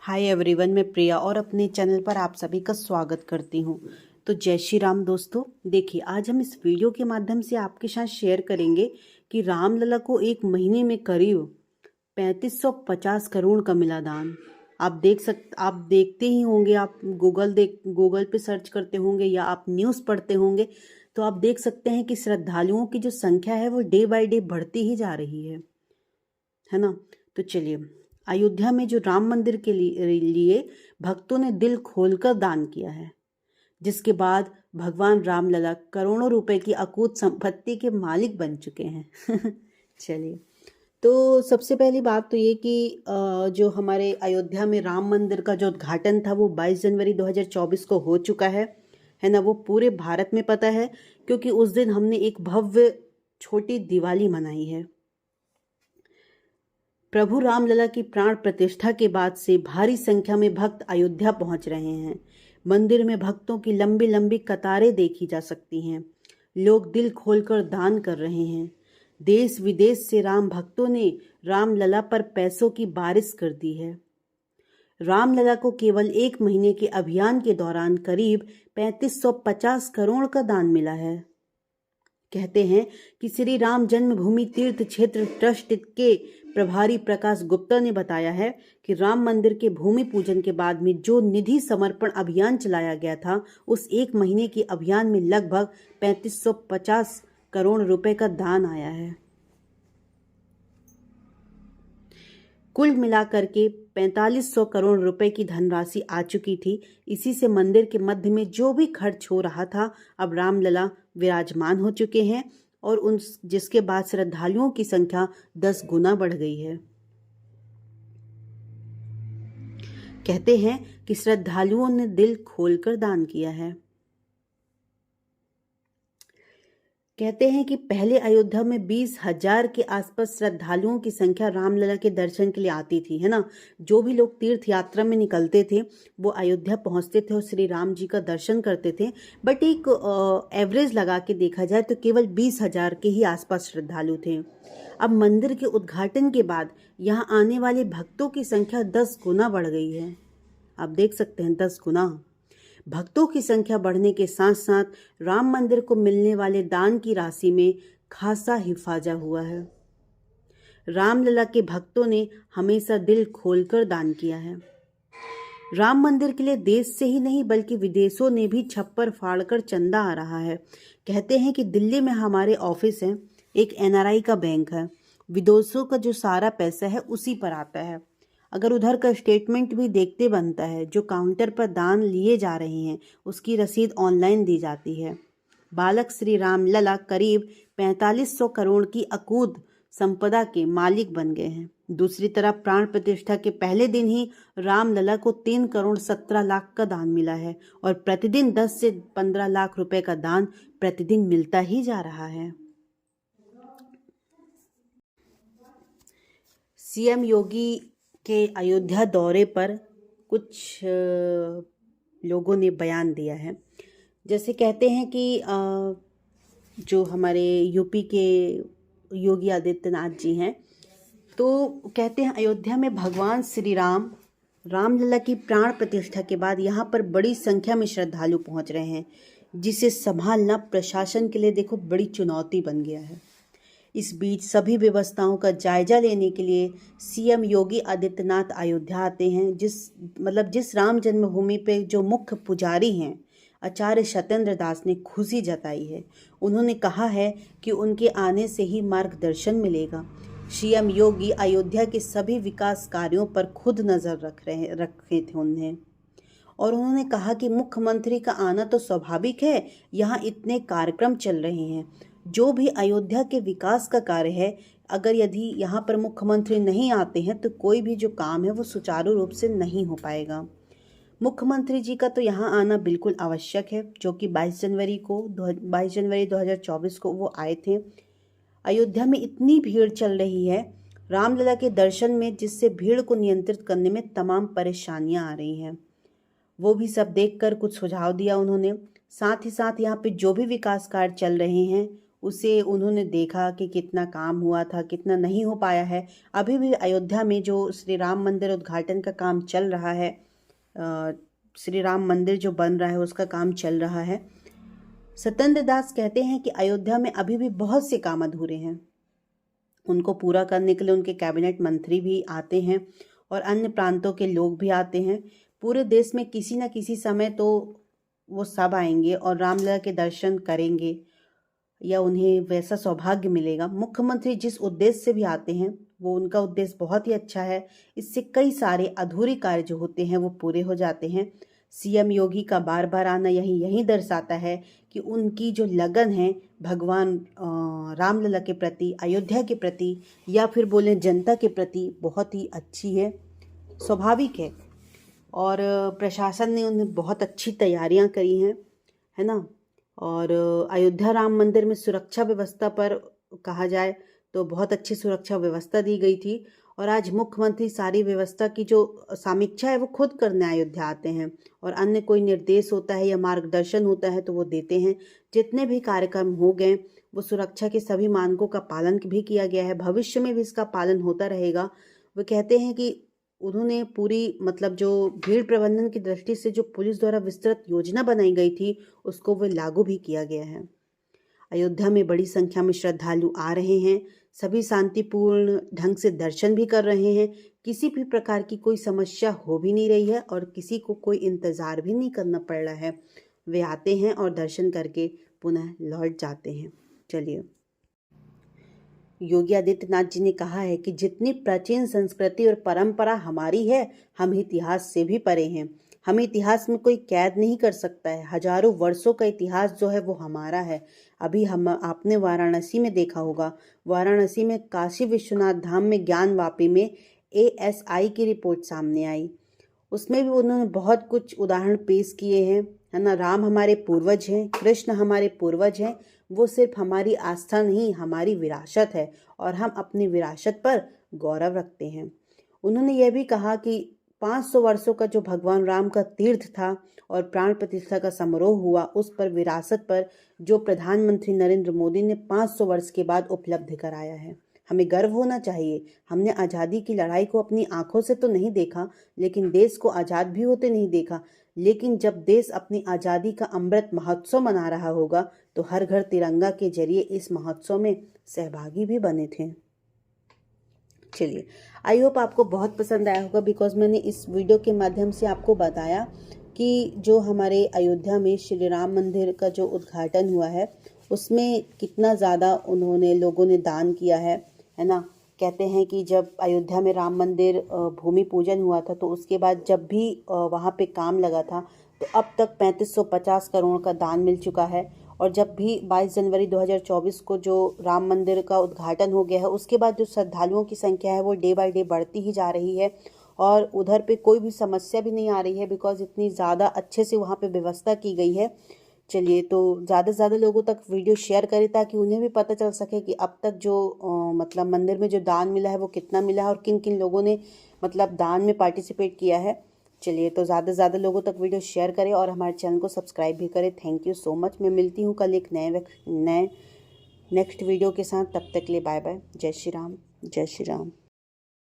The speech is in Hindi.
हाय एवरीवन, मैं प्रिया और अपने चैनल पर आप सभी का स्वागत करती हूँ। तो जय श्री राम दोस्तों। देखिए, आज हम इस वीडियो के माध्यम से आपके साथ शेयर करेंगे कि रामलला को एक महीने में करीब 3550 करोड़ का मिला दान। आप देखते ही होंगे, आप गूगल पे सर्च करते होंगे या आप न्यूज़ पढ़ते होंगे, तो आप देख सकते हैं कि श्रद्धालुओं की जो संख्या है वो डे बाय डे बढ़ती ही जा रही है ना। तो चलिए, अयोध्या में जो राम मंदिर के लिए भक्तों ने दिल खोलकर दान किया है, जिसके बाद भगवान रामलला करोड़ों रुपए की अकूत संपत्ति के मालिक बन चुके हैं। चलिए, तो सबसे पहली बात तो ये कि जो हमारे अयोध्या में राम मंदिर का जो उद्घाटन था वो 22 जनवरी 2024 को हो चुका है ना। वो पूरे भारत में पता है, क्योंकि उस दिन हमने एक भव्य छोटी दिवाली मनाई है। प्रभु रामलला की प्राण प्रतिष्ठा के बाद से भारी संख्या में भक्त अयोध्या पहुंच रहे हैं। मंदिर में भक्तों की लंबी लंबी कतारें देखी जा सकती हैं। लोग दिल खोलकर दान कर रहे हैं। देश विदेश से राम भक्तों ने रामलला पर पैसों की बारिश कर दी है। रामलला को केवल एक महीने के अभियान के दौरान करीब 3550 करोड़ का दान मिला है। कहते हैं कि श्री राम जन्मभूमि तीर्थ क्षेत्र ट्रस्ट के प्रभारी प्रकाश गुप्ता ने बताया है कि राम मंदिर के भूमि पूजन के बाद में जो निधि समर्पण अभियान चलाया गया था, उस एक महीने के अभियान में लगभग 3550 करोड़ रुपए का दान आया है। कुल मिलाकर के 4500 करोड़ रुपए की धनराशि आ चुकी थी। इसी से मंदिर के मध्य में जो भी खर्च हो रहा था, अब रामलला विराजमान हो चुके हैं और जिसके बाद श्रद्धालुओं की संख्या 10 गुना बढ़ गई है। कहते हैं कि श्रद्धालुओं ने दिल खोलकर दान किया है। कहते हैं कि पहले अयोध्या में 20,000 के आसपास श्रद्धालुओं की संख्या रामलला के दर्शन के लिए आती थी, है ना। जो भी लोग तीर्थ यात्रा में निकलते थे वो अयोध्या पहुंचते थे और श्री राम जी का दर्शन करते थे। बट एक एवरेज लगा के देखा जाए तो केवल 20,000 के ही आसपास श्रद्धालु थे। अब मंदिर के उद्घाटन के बाद यहाँ आने वाले भक्तों की संख्या 10 गुना बढ़ गई है। आप देख सकते हैं, 10 गुना। भक्तों की संख्या बढ़ने के साथ साथ राम मंदिर को मिलने वाले दान की राशि में खासा हिफाजा हुआ है। रामलला के भक्तों ने हमेशा दिल खोलकर दान किया है। राम मंदिर के लिए देश से ही नहीं बल्कि विदेशों ने भी छप्पर फाड़कर चंदा आ रहा है। कहते हैं कि दिल्ली में हमारे ऑफिस है, एक एनआरआई का बैंक है। विदेशों का जो सारा पैसा है उसी पर आता है। अगर उधर का स्टेटमेंट भी देखते बनता है, जो काउंटर पर दान लिए जा रहे हैं उसकी रसीद ऑनलाइन दी जाती है। बालक श्री रामलला करीब 4500 करोड़ की अकूत संपदा के मालिक बन गए हैं। दूसरी तरफ प्राण प्रतिष्ठा के पहले दिन ही रामलला को 3 करोड़ 17 लाख का दान मिला है और प्रतिदिन 10 से 15 लाख रुपए का दान प्रतिदिन मिलता ही जा रहा है। सीएम योगी के अयोध्या दौरे पर कुछ लोगों ने बयान दिया है। जैसे कहते हैं कि जो हमारे यूपी के योगी आदित्यनाथ जी हैं, तो कहते हैं अयोध्या में भगवान श्री रामलला की प्राण प्रतिष्ठा के बाद यहाँ पर बड़ी संख्या में श्रद्धालु पहुँच रहे हैं, जिसे संभालना प्रशासन के लिए देखो बड़ी चुनौती बन गया है। इस बीच सभी व्यवस्थाओं का जायजा लेने के लिए सीएम योगी आदित्यनाथ अयोध्या आते हैं। जिस राम जन्मभूमि पे जो मुख्य पुजारी हैं आचार्य सत्येंद्र दास ने खुशी जताई है। उन्होंने कहा है कि उनके आने से ही मार्गदर्शन मिलेगा। सीएम योगी अयोध्या के सभी विकास कार्यों पर खुद नज़र रखे थे उन्हें, और उन्होंने कहा कि मुख्यमंत्री का आना तो स्वाभाविक है, यहाँ इतने कार्यक्रम चल रहे हैं। जो भी अयोध्या के विकास का कार्य है, यदि यहाँ पर मुख्यमंत्री नहीं आते हैं तो कोई भी जो काम है वो सुचारू रूप से नहीं हो पाएगा। मुख्यमंत्री जी का तो यहाँ आना बिल्कुल आवश्यक है, जो कि 22 जनवरी 2024 को वो आए थे। अयोध्या में इतनी भीड़ चल रही है रामलला के दर्शन में, जिससे भीड़ को नियंत्रित करने में तमाम परेशानियां आ रही हैं। वो भी सब देखकर कुछ सुझाव दिया उन्होंने। साथ ही साथ यहाँ पे जो भी विकास कार्य चल रहे हैं उसे उन्होंने देखा कि कितना काम हुआ था, कितना नहीं हो पाया है। अभी भी अयोध्या में जो श्री राम मंदिर उद्घाटन का काम चल रहा है, श्री राम मंदिर जो बन रहा है उसका काम चल रहा है। सत्येंद्र दास कहते हैं कि अयोध्या में अभी भी बहुत से काम अधूरे हैं, उनको पूरा करने के लिए उनके कैबिनेट मंत्री भी आते हैं और अन्य प्रांतों के लोग भी आते हैं। पूरे देश में किसी न किसी समय तो वो सब आएंगे और रामलला के दर्शन करेंगे या उन्हें वैसा सौभाग्य मिलेगा। मुख्यमंत्री जिस उद्देश्य से भी आते हैं वो उनका उद्देश्य बहुत ही अच्छा है। इससे कई सारे अधूरे कार्य जो होते हैं वो पूरे हो जाते हैं। सीएम योगी का बार बार आना यही दर्शाता है कि उनकी जो लगन है भगवान रामलला के प्रति, अयोध्या के प्रति या फिर बोलें जनता के प्रति बहुत ही अच्छी है, स्वाभाविक है। और प्रशासन ने उन्हें बहुत अच्छी तैयारियां करी हैं, है ना। और अयोध्या राम मंदिर में सुरक्षा व्यवस्था पर कहा जाए तो बहुत अच्छी सुरक्षा व्यवस्था दी गई थी। और आज मुख्यमंत्री सारी व्यवस्था की जो समीक्षा है वो खुद करने अयोध्या आते हैं और अन्य कोई निर्देश होता है या मार्गदर्शन होता है तो वो देते हैं। जितने भी कार्यक्रम हो गए वो सुरक्षा के सभी मानकों का पालन भी किया गया है, भविष्य में भी इसका पालन होता रहेगा। वो कहते हैं कि उन्होंने पूरी जो भीड़ प्रबंधन की दृष्टि से जो पुलिस द्वारा विस्तृत योजना बनाई गई थी उसको वो लागू भी किया गया है। अयोध्या में बड़ी संख्या में श्रद्धालु आ रहे हैं, सभी शांतिपूर्ण ढंग से दर्शन भी कर रहे हैं, किसी भी प्रकार की कोई समस्या हो भी नहीं रही है और किसी को कोई इंतज़ार भी नहीं करना पड़ रहा है। वे आते हैं और दर्शन करके पुनः लौट जाते हैं। चलिए, योगी आदित्यनाथ जी ने कहा है कि जितनी प्राचीन संस्कृति और परंपरा हमारी है, हम इतिहास से भी परे हैं। हमें इतिहास में कोई कैद नहीं कर सकता है। हजारों वर्षों का इतिहास जो है वो हमारा है। अभी आपने वाराणसी में देखा होगा, वाराणसी में काशी विश्वनाथ धाम में ज्ञानवापी में ASI की रिपोर्ट सामने आई। उसमें भी उन्होंने बहुत कुछ उदाहरण पेश किए हैं, है ना। राम हमारे पूर्वज हैं, कृष्ण हमारे पूर्वज हैं। वो सिर्फ हमारी आस्था नहीं, हमारी विरासत है और हम अपनी विरासत पर गौरव रखते हैं। उन्होंने यह भी कहा कि 500 वर्षों का जो भगवान राम का तीर्थ था और प्राण प्रतिष्ठा का समारोह हुआ, उस पर विरासत पर जो प्रधानमंत्री नरेंद्र मोदी ने 500 वर्ष के बाद उपलब्ध कराया है, हमें गर्व होना चाहिए। हमने आज़ादी की लड़ाई को अपनी आंखों से तो नहीं देखा, लेकिन देश को आज़ाद भी होते नहीं देखा। लेकिन जब देश अपनी आज़ादी का अमृत महोत्सव मना रहा होगा तो हर घर तिरंगा के जरिए इस महोत्सव में सहभागी भी बने थे। चलिए, आई होप आपको बहुत पसंद आया होगा, बिकॉज मैंने इस वीडियो के माध्यम से आपको बताया कि जो हमारे अयोध्या में श्री राम मंदिर का जो उद्घाटन हुआ है उसमें कितना ज़्यादा उन्होंने लोगों ने दान किया है ना। कहते हैं कि जब अयोध्या में राम मंदिर भूमि पूजन हुआ था तो उसके बाद जब भी वहाँ पे काम लगा था तो अब तक 3550 करोड़ का दान मिल चुका है। और जब भी 22 जनवरी 2024 को जो राम मंदिर का उद्घाटन हो गया है उसके बाद जो श्रद्धालुओं की संख्या है वो डे बाय डे बढ़ती ही जा रही है और उधर पे कोई भी समस्या भी नहीं आ रही है, बिकॉज इतनी ज़्यादा अच्छे से वहाँ पे व्यवस्था की गई है। चलिए, तो ज़्यादा से ज़्यादा लोगों तक वीडियो शेयर करें ताकि उन्हें भी पता चल सके कि अब तक जो मंदिर में जो दान मिला है वो कितना मिला है और किन किन लोगों ने दान में पार्टिसिपेट किया है। चलिए, तो ज़्यादा से ज़्यादा लोगों तक वीडियो शेयर करें और हमारे चैनल को सब्सक्राइब भी करें। Thank you so much. मैं मिलती हूँ कल एक नए नेक्स्ट वीडियो के साथ। तब तक के लिए बाय बाय। जय श्री राम, जय श्री राम।